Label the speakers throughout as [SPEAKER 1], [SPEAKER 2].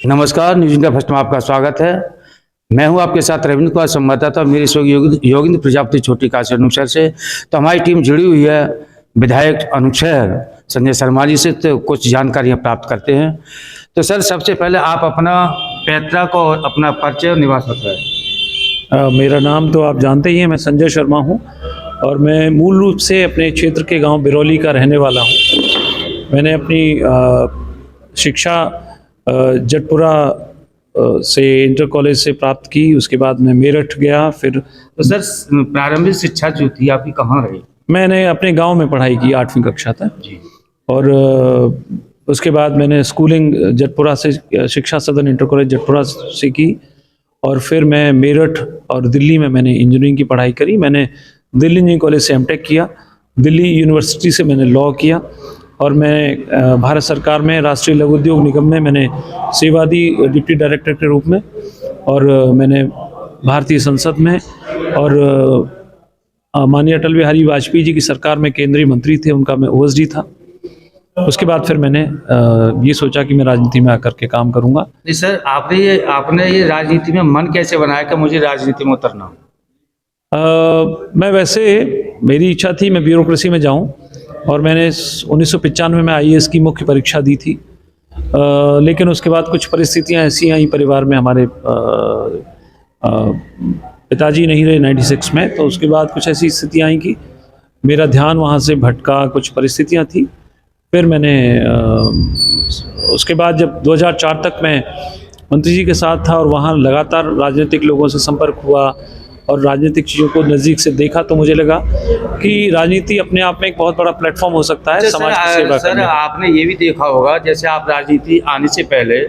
[SPEAKER 1] नमस्कार, news India first में आपका स्वागत है। मैं हूं आपके साथ रविंद्र कुमार, संवाददाता। मेरे सहयोगी योगेंद्र प्रजापति छोटी काशी अनुशहर से। तो हमारी टीम जुड़ी हुई है विधायक अनुशहर संजय शर्मा जी से, तो कुछ जानकारियां प्राप्त करते हैं। तो सर, सबसे पहले आप अपना पैतृक और अपना परिचय और निवास बताएं।
[SPEAKER 2] मेरा नाम तो आप जानते ही हैं, मैं संजय शर्मा हूं और मैं मूल रूप से अपने क्षेत्र के गांव बिरौली का रहने वाला हूं। मैंने अपनी शिक्षा जटपुरा से इंटर कॉलेज से प्राप्त की। उसके बाद मैं मेरठ गया। फिर
[SPEAKER 1] तो सर, प्रारंभिक शिक्षा जो थी आपकी कहाँ रही?
[SPEAKER 2] मैंने अपने गांव में पढ़ाई की 8वीं कक्षा तक
[SPEAKER 1] जी।
[SPEAKER 2] और उसके बाद मैंने स्कूलिंग जटपुरा से, शिक्षा सदन इंटर कॉलेज जटपुरा से की। और फिर मैं मेरठ और दिल्ली में मैंने इंजीनियरिंग की पढ़ाई करी। मैंने दिल्ली इंजीनियरिंग कॉलेज से एमटेक किया, दिल्ली यूनिवर्सिटी से मैंने लॉ किया और मैं भारत सरकार में राष्ट्रीय लघु उद्योग निगम में मैंने सेवा दी डिप्टी डायरेक्टर के रूप में। और मैंने भारतीय संसद में और माननीय अटल बिहारी वाजपेयी जी की सरकार में केंद्रीय मंत्री थे, उनका मैं ओएसडी था। उसके बाद फिर मैंने ये सोचा कि मैं राजनीति में आकर के काम करूंगा।
[SPEAKER 1] नहीं सर, आपने ये राजनीति में मन कैसे बनाया कि मुझे राजनीति में उतरना?
[SPEAKER 2] मैं वैसे, मेरी इच्छा थी मैं ब्यूरोक्रेसी में जाऊं और मैंने 1995 में आईएएस की मुख्य परीक्षा दी थी। लेकिन उसके बाद कुछ परिस्थितियां ऐसी आई परिवार में, हमारे पिताजी नहीं रहे 96 में, तो उसके बाद कुछ ऐसी स्थितियां आई कि मेरा ध्यान वहां से भटका, कुछ परिस्थितियां थी। फिर मैंने उसके बाद जब 2004 तक मैं मंत्री जी के साथ था और वहाँ लगातार राजनीतिक लोगों से संपर्क हुआ और राजनीतिक चीज़ों को नज़दीक से देखा, तो मुझे लगा कि राजनीति अपने आप में एक बहुत बड़ा प्लेटफॉर्म हो सकता है समाज की सेवा करने का।
[SPEAKER 1] आपने ये भी देखा होगा, जैसे आप राजनीति आने से पहले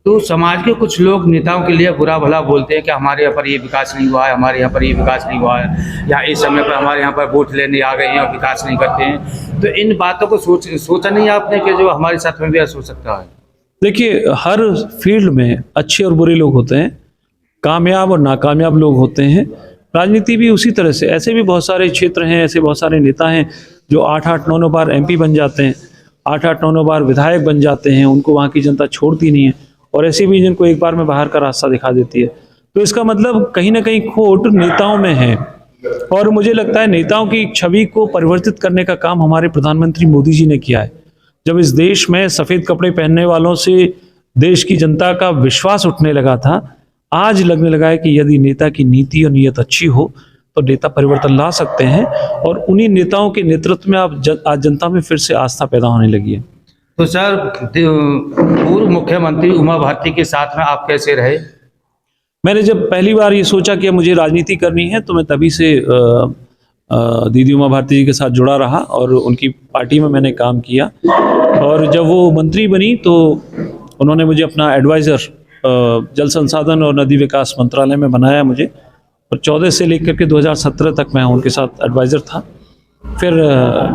[SPEAKER 1] तो समाज के कुछ लोग नेताओं के लिए बुरा भला बोलते हैं कि हमारे यहाँ पर ये विकास नहीं हुआ है, हमारे यहाँ पर ये विकास नहीं हुआ है, या इस समय पर हमारे यहाँ पर वोट लेने आ गए हैं और विकास नहीं करते हैं। तो इन बातों को सोचा नहीं आपने कि जो हमारे साथ में भी ऐसा हो सकता है?
[SPEAKER 2] देखिए, हर फील्ड में अच्छे और बुरे लोग होते हैं, कामयाब और नाकामयाब लोग होते हैं। राजनीति भी उसी तरह से, ऐसे भी बहुत सारे क्षेत्र हैं, ऐसे बहुत सारे नेता हैं जो 8-8, 9-9 बार एमपी बन जाते हैं, 8-8, 9-9 बार विधायक बन जाते हैं, उनको वहाँ की जनता छोड़ती नहीं है। और ऐसे भी जिनको एक बार में बाहर का रास्ता दिखा देती है। तो इसका मतलब कहीं ना कहीं खोट नेताओं में है। और मुझे लगता है नेताओं की छवि को परिवर्तित करने का काम हमारे प्रधानमंत्री मोदी जी ने किया है। जब इस देश में सफ़ेद कपड़े पहनने वालों से देश की जनता का विश्वास उठने लगा था, आज लगने लगा है कि यदि नेता की नीति और नीयत अच्छी हो तो नेता परिवर्तन ला सकते हैं। और उन्हीं नेताओं के नेतृत्व में आज जनता में फिर से आस्था पैदा होने लगी है।
[SPEAKER 1] तो सर, पूर्व मुख्यमंत्री उमा भारती के साथ में आप कैसे रहे?
[SPEAKER 2] मैंने जब पहली बार ये सोचा कि मुझे राजनीति करनी है, तो मैं तभी से दीदी उमा भारती जी के साथ जुड़ा रहा और उनकी पार्टी में मैंने काम किया। और जब वो मंत्री बनी तो उन्होंने मुझे अपना एडवाइज़र जल संसाधन और नदी विकास मंत्रालय में बनाया मुझे। और 14 से लेकर के 2017 तक मैं उनके साथ एडवाइज़र था। फिर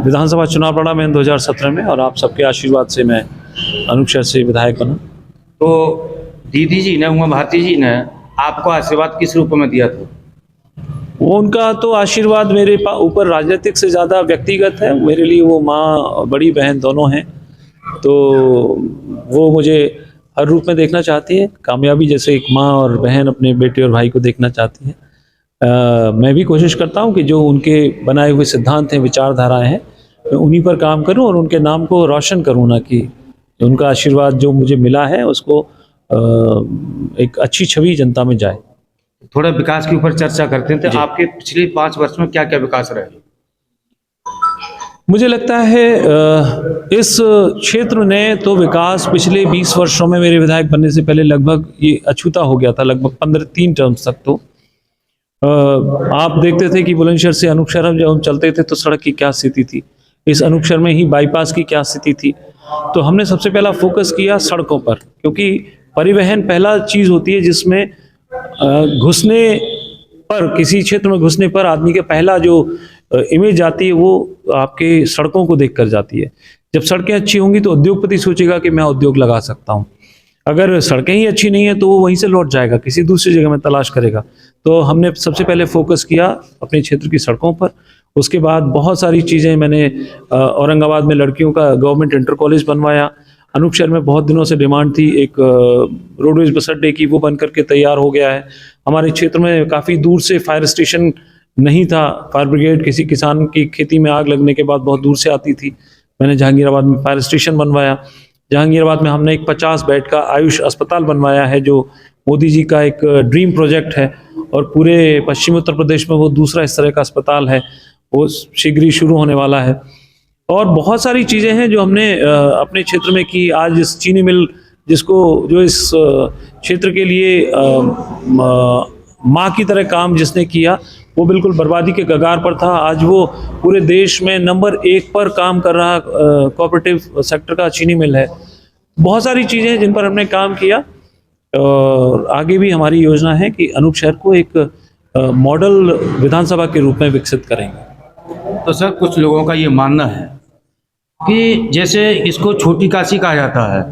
[SPEAKER 2] विधानसभा चुनाव लड़ा मैं 2017 में और आप सबके आशीर्वाद से मैं अनुशहर से विधायक बना।
[SPEAKER 1] तो दीदी जी ने, उमा भारती जी ने आपको आशीर्वाद किस रूप में दिया था?
[SPEAKER 2] वो उनका तो आशीर्वाद मेरे ऊपर राजनीतिक से ज़्यादा व्यक्तिगत है। मेरे लिए वो माँ बड़ी बहन दोनों हैं। तो वो मुझे हर रूप में देखना चाहती है, कामयाबी जैसे एक माँ और बहन अपने बेटे और भाई को देखना चाहती है। मैं भी कोशिश करता हूं कि जो उनके बनाए हुए सिद्धांत हैं, विचारधाराएं हैं, मैं उन्हीं पर काम करूं और उनके नाम को रोशन करूं, ना कि उनका आशीर्वाद जो मुझे मिला है उसको एक अच्छी छवि जनता में जाए।
[SPEAKER 1] थोड़ा विकास के ऊपर चर्चा करते हैं। तो आपके पिछले 5 वर्ष में क्या क्या विकास रहे?
[SPEAKER 2] मुझे लगता है इस क्षेत्र ने तो विकास पिछले 20 वर्षों में, मेरे विधायक बनने से पहले लगभग ये अछूता हो गया था, लगभग 3 टर्म्स तक। तो आप देखते थे कि बुलंदशहर से अनुशहर जब हम चलते थे तो सड़क की क्या स्थिति थी, इस अनुशहर में ही बाईपास की क्या स्थिति थी। तो हमने सबसे पहला फोकस किया सड़कों पर, क्योंकि परिवहन पहला चीज़ होती है जिसमें घुसने पर, किसी क्षेत्र में घुसने पर आदमी के पहला जो इमेज आती है वो आपके सड़कों को देख कर जाती है। जब सड़कें अच्छी होंगी तो उद्योगपति सोचेगा कि मैं उद्योग लगा सकता हूँ। अगर सड़कें ही अच्छी नहीं है तो वो वहीं से लौट जाएगा, किसी दूसरी जगह में तलाश करेगा। तो हमने सबसे पहले फोकस किया अपने क्षेत्र की सड़कों पर। उसके बाद बहुत सारी चीज़ें मैंने औरंगाबाद में लड़कियों का गवर्नमेंट इंटर कॉलेज बनवाया, अनूप शहर में बहुत दिनों से डिमांड थी एक रोडवेज बस अड्डे की, वो बन करके तैयार हो गया है। हमारे क्षेत्र में काफ़ी दूर से फायर स्टेशन नहीं था, फायर ब्रिगेड किसी किसान की खेती में आग लगने के बाद बहुत दूर से आती थी। मैंने जहांगीराबाद में फायर स्टेशन बनवाया। जहांगीराबाद में हमने एक 50 बेड का आयुष अस्पताल बनवाया है, जो मोदी जी का एक ड्रीम प्रोजेक्ट है, और पूरे पश्चिमी उत्तर प्रदेश में वो दूसरा इस तरह का अस्पताल है, वो शीघ्र ही शुरू होने वाला है। और बहुत सारी चीज़ें हैं जो हमने अपने क्षेत्र में की। आज इस चीनी मिल जो इस क्षेत्र के लिए माँ की तरह काम जिसने किया, वो बिल्कुल बर्बादी के कगार पर था। आज वो पूरे देश में नंबर 1 पर काम कर रहा कोऑपरेटिव सेक्टर का चीनी मिल है। बहुत सारी चीज़ें हैं जिन पर हमने काम किया, और आगे भी हमारी योजना है कि अनूप शहर को एक मॉडल विधानसभा के रूप में विकसित करेंगे।
[SPEAKER 1] तो सर, कुछ लोगों का ये मानना है कि जैसे इसको छोटी काशी कहा जाता है,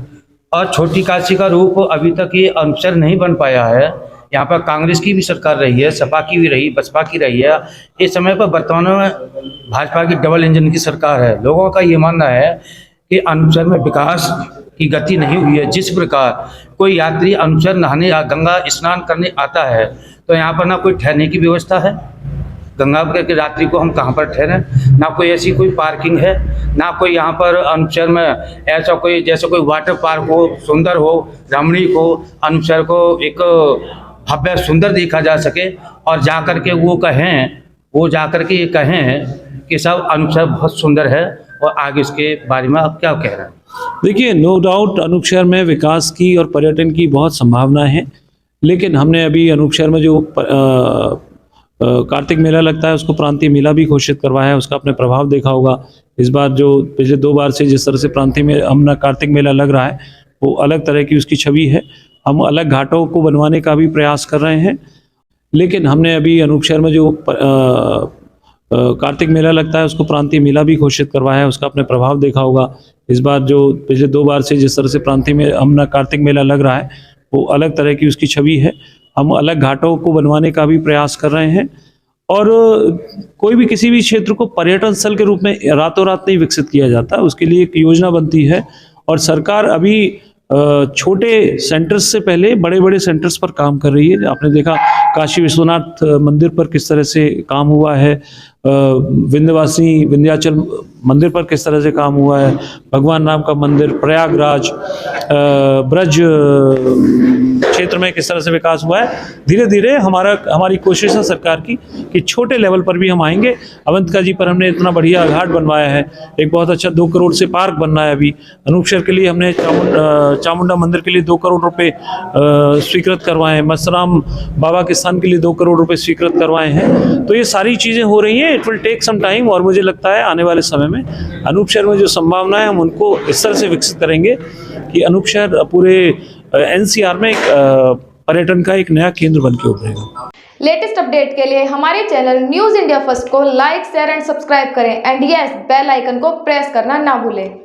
[SPEAKER 1] और छोटी काशी का रूप अभी तक ये अनूप शहर नहीं बन पाया है। यहाँ पर कांग्रेस की भी सरकार रही है, सपा की भी रही, बसपा की रही है। इस समय पर वर्तमान में भाजपा की डबल इंजन की सरकार है। लोगों का ये मानना है कि अनूप शहर में विकास की गति नहीं हुई है। जिस प्रकार कोई यात्री अनूप शहर नहाने या गंगा स्नान करने आता है, तो यहाँ पर ना कोई ठहरने की व्यवस्था है, गंगा के रात्रि को हम कहाँ पर ठहरें, ना कोई ऐसी कोई पार्किंग है, ना कोई यहाँ पर अनूप शहर में ऐसा कोई जैसे कोई वाटर पार्क हो, सुंदर हो, रमणीक हो, अनूप शहर को एक भव्य सुंदर देखा जा सके, और जा कर के वो जा कर के ये कहें कि सब अनूप शहर बहुत सुंदर है। और आगे इसके बारे में आप क्या कह रहे हैं?
[SPEAKER 2] देखिए, नो डाउट अनूप शहर में विकास की और पर्यटन की बहुत संभावना है, लेकिन हमने अभी अनूप शहर में जो कार्तिक मेला लगता है, उसको प्रांतीय मेला भी घोषित करवाया है। उसका आपने प्रभाव देखा होगा। इस बार जो पिछले 2 बार से जिस तरह से प्रांतीय में हमने कार्तिक मेला लग रहा है, वो अलग तरह की उसकी छवि है। हम अलग घाटों को बनवाने का भी प्रयास कर रहे हैं, लेकिन हमने अभी अनूप शहर में जो कार्तिक मेला लगता है, उसको प्रांतीय मेला भी घोषित करवाया है। उसका आपने प्रभाव देखा होगा। इस बार जो पिछले 2 बार से जिस तरह से प्रांतीय में हमने कार्तिक मेला लग रहा है, वो अलग तरह की उसकी छवि है। हम अलग घाटों को बनवाने का भी प्रयास कर रहे हैं, और कोई भी किसी भी क्षेत्र को पर्यटन स्थल के रूप में रातों रात नहीं विकसित किया जाता, उसके लिए एक योजना बनती है। और सरकार अभी छोटे सेंटर्स से पहले बड़े बड़े सेंटर्स पर काम कर रही है। आपने देखा काशी विश्वनाथ मंदिर पर किस तरह से काम हुआ है, विंध्यवासिनी विंध्याचल मंदिर पर किस तरह से काम हुआ है, भगवान राम का मंदिर, प्रयागराज, ब्रज क्षेत्र में किस तरह से विकास हुआ है। धीरे धीरे हमारी कोशिश है सरकार की कि छोटे लेवल पर भी हम आएंगे। अवंतिका जी पर हमने इतना बढ़िया घाट बनवाया है, एक बहुत अच्छा 2 करोड़ से पार्क बनना है। अभी अनूप शहर के लिए हमने चामुंडा मंदिर के लिए 2 करोड़ रुपए स्वीकृत करवाए हैं। मस्तराम बाबा के स्थान के लिए 2 करोड़ रुपए स्वीकृत करवाए हैं। तो ये सारी चीज़ें हो रही हैं। It will take some time, और मुझे लगता है आने वाले समय में अनूप शहर में जो संभावना है, हम उनको इस तरह से विकसित करेंगे कि अनूप शहर पूरे एनसीआर में पर्यटन का एक नया केंद्र बन के उभरेगा।
[SPEAKER 3] लेटेस्ट अपडेट के लिए हमारे चैनल न्यूज़ इंडिया फर्स्ट को लाइक, शेयर एंड सब्सक्राइब करें, एंड यस, बेल आइकन को प्रेस करना ना भूलें।